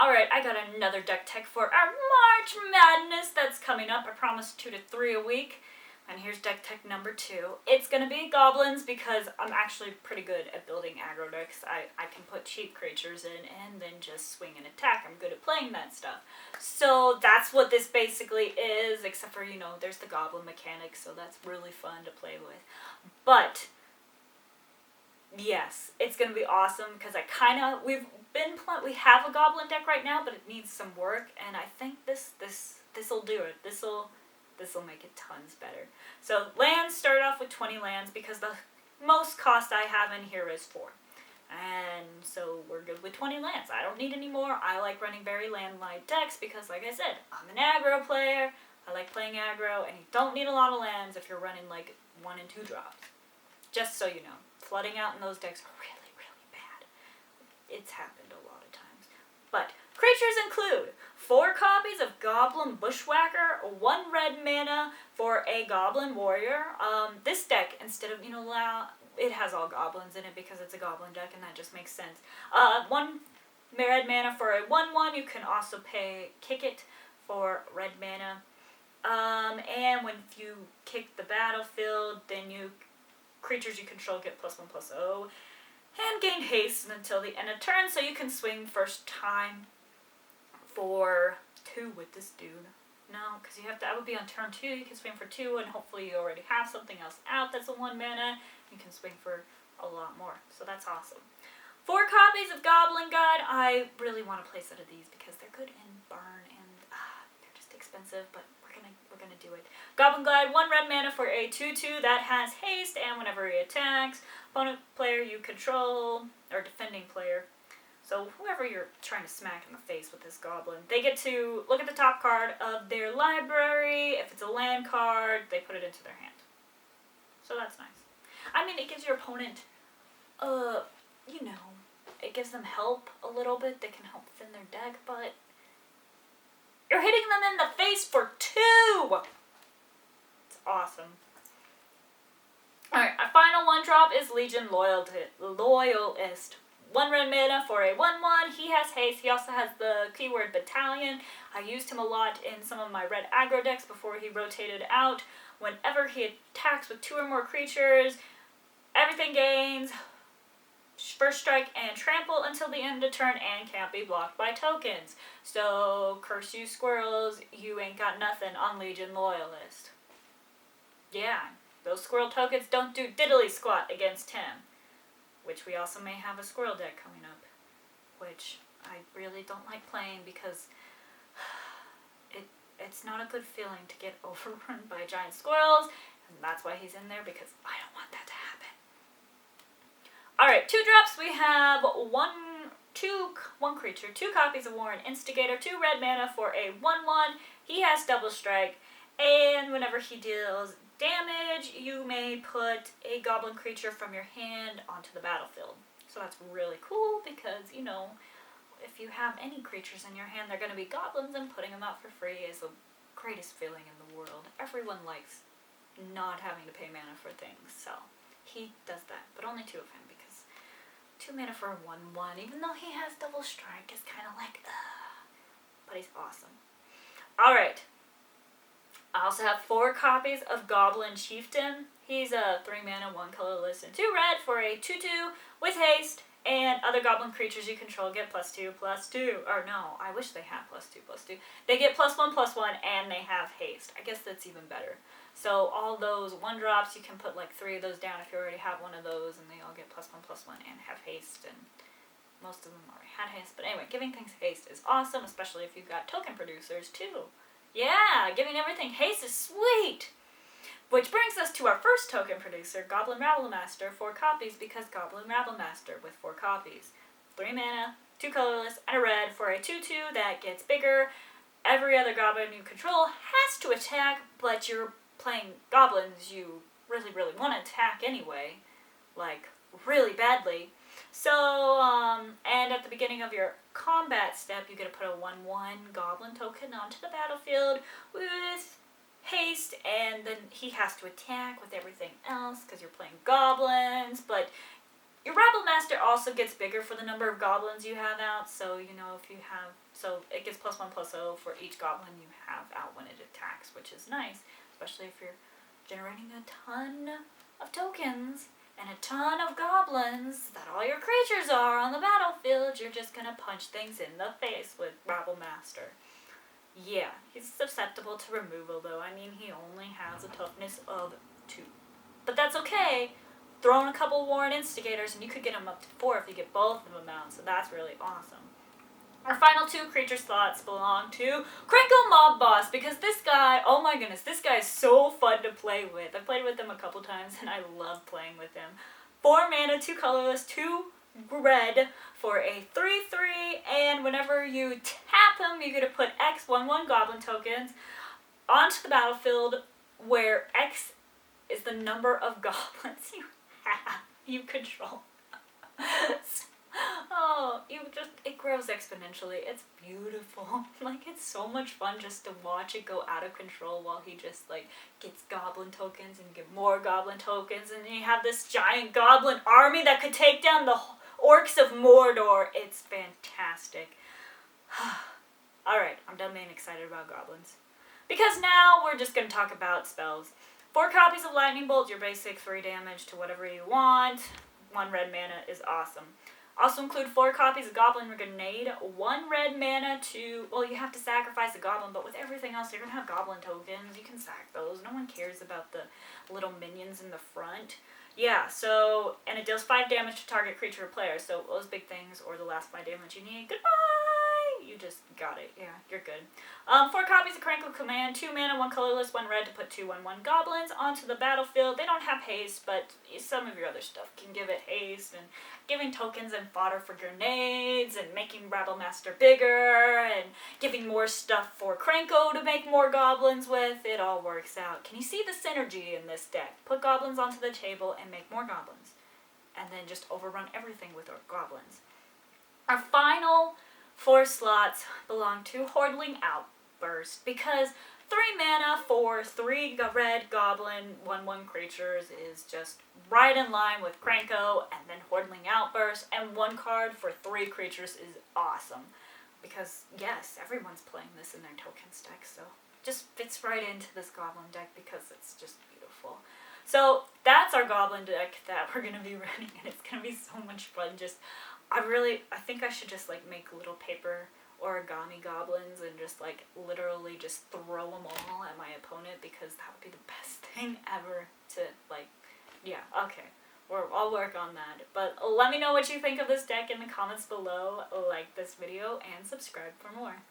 Alright, I got another deck tech for our March Madness that's coming up. I promised 2 to 3 a week. And here's deck tech number 2. It's going to be Goblins because I'm actually pretty good at building aggro decks. I can put cheap creatures in and then just swing and attack. I'm good at playing that stuff. So that's what this basically is, except for, you know, there's the Goblin mechanic, so that's really fun to play with. But yes, it's going to be awesome because we have a Goblin deck right now, but it needs some work, and I think this'll do it. This'll make it tons better. So lands start off with 20 lands because the most cost I have in here is 4. And so we're good with 20 lands. I don't need any more. I like running very land-light decks because, like I said, I'm an aggro player. I like playing aggro, and you don't need a lot of lands if you're running like 1 and 2 drops. Just so you know, flooding out in those decks are really, really bad. It's happened a lot of times. But creatures include 4 copies of Goblin Bushwhacker, 1 red mana for a Goblin Warrior. This deck, instead of, it has all goblins in it because it's a goblin deck, and that just makes sense. 1 red mana for a 1/1. You can also kick it for red mana. And when you kick the battlefield, then creatures you control get +1/+0 and gain haste until the end of turn, so you can swing first time for 2 with this dude. No, because that would be on turn 2. You can swing for 2, and hopefully you already have something else out that's a 1 mana. You can swing for a lot more, so that's awesome. 4 copies of Goblin God. I really want to play a set of these because they're good in burn, and they're just expensive, but we're gonna do it. Goblin God, 1 red mana for a 2/2 that has haste, and whenever he attacks, opponent player you control, or defending player, so whoever you're trying to smack in the face with this goblin, they get to look at the top card of their library. If it's a land card, they put it into their hand. So that's nice. I mean, it gives your opponent, it gives them help a little bit. They can help thin their deck, but you're hitting them in the face for 2! It's awesome. Alright, our final 1-drop is Legion Loyalist. 1 red mana for a 1/1. He has haste. He also has the keyword battalion. I used him a lot in some of my red aggro decks before he rotated out. Whenever he attacks with 2 or more creatures, everything gains first strike and trample until the end of turn and can't be blocked by tokens. So, curse you squirrels, you ain't got nothing on Legion Loyalist. Yeah, those squirrel tokens don't do diddly squat against him. Which we also may have a squirrel deck coming up, which I really don't like playing because it's not a good feeling to get overrun by giant squirrels, and that's why he's in there, because I don't want that to happen. Alright, 2 drops. We have one creature, 2 copies of Warren Instigator, 2 red mana for a 1/1. He has double strike, and whenever he deals damage, you may put a goblin creature from your hand onto the battlefield. So that's really cool because, if you have any creatures in your hand, they're going to be goblins, and putting them out for free is the greatest feeling in the world. Everyone likes not having to pay mana for things, so he does that, but only 2 of him because 2 mana for a 1/1, even though he has double strike, is kind of like, but he's awesome. Alright. I also have 4 copies of Goblin Chieftain. He's a 3 mana, 1 colorless, and 2 red for a 2/2 with haste, and other goblin creatures you control get +2/+2. Or no, I wish they had +2/+2. They get +1/+1, and they have haste. I guess that's even better. So all those 1-drops, you can put like 3 of those down if you already have one of those, and they all get +1/+1 and have haste, and most of them already had haste. But anyway, giving things haste is awesome, especially if you've got token producers too. Yeah, giving everything haste is sweet! Which brings us to our first token producer, Goblin Rattlemaster, 4 copies, because Goblin Rattlemaster with 4 copies. 3 mana, 2 colorless, and a red for a 2/2 that gets bigger. Every other goblin you control has to attack, but you're playing goblins you really, really want to attack anyway. Like, really badly. So, and at the beginning of your combat step, you get to put a 1/1 Goblin Token onto the battlefield with haste, and then he has to attack with everything else because you're playing goblins, but Your Rattlemaster also gets bigger for the number of goblins you have out, so, you know, if you have, so it gets +1/+0 for each goblin you have out when it attacks, which is nice, especially if you're generating a ton of tokens and a ton of goblins that all your creatures are on the battlefield. You're just gonna punch things in the face with Rattlemaster. Yeah, he's susceptible to removal though. I mean, he only has a toughness of 2. But that's okay. Throw in a couple Warren Instigators and you could get him up to 4 if you get both of them out, so that's really awesome. Our final 2 creature slots belong to Crackle Mob Boss, because this guy, oh my goodness, this guy is so fun to play with. I've played with him a couple times and I love playing with him. 4 mana, 2 colorless, 2 red for a 3/3, and whenever you tap him, you're going to put X 1/1 Goblin tokens onto the battlefield, where X is the number of goblins you control. Oh, it grows exponentially. It's beautiful. Like, it's so much fun just to watch it go out of control while he just, like, gets goblin tokens and get more goblin tokens, and you have this giant goblin army that could take down the orcs of Mordor. It's fantastic. Alright, I'm done being excited about goblins. Because now we're just going to talk about spells. 4 copies of Lightning Bolt, your basic 3 damage to whatever you want. 1 red mana is awesome. Also include 4 copies of Goblin Grenade, 1 red mana to, well, you have to sacrifice a goblin, but with everything else, you're going to have goblin tokens. You can sack those. No one cares about the little minions in the front. Yeah, so, and it deals 5 damage to target creature or player, so those big things, or the last 5 damage you need, goodbye! You just got it. Yeah, you're good. 4 copies of Crackle Command, 2 mana, 1 colorless, 1 red to put 2 1/1 goblins onto the battlefield. They don't have haste, but some of your other stuff can give it haste, and giving tokens and fodder for grenades, and making Rattlemaster bigger, and giving more stuff for Cranko to make more goblins with. It all works out. Can you see the synergy in this deck? Put goblins onto the table and make more goblins, and then just overrun everything with our goblins. Our final 4 slots belong to Hordling Outburst, because 3 mana for 3 red goblin 1/1 creatures is just right in line with Cranko, and then Hordling Outburst, and 1 card for 3 creatures is awesome. Because, yes, everyone's playing this in their tokens deck, so it just fits right into this goblin deck because it's just beautiful. So that's our goblin deck that we're going to be running, and it's going to be so much fun. I think I should just, like, make little paper origami goblins and just, like, literally just throw them all at my opponent, because that would be the best thing ever to, like, yeah, okay. I'll work on that. But let me know what you think of this deck in the comments below. Like this video and subscribe for more.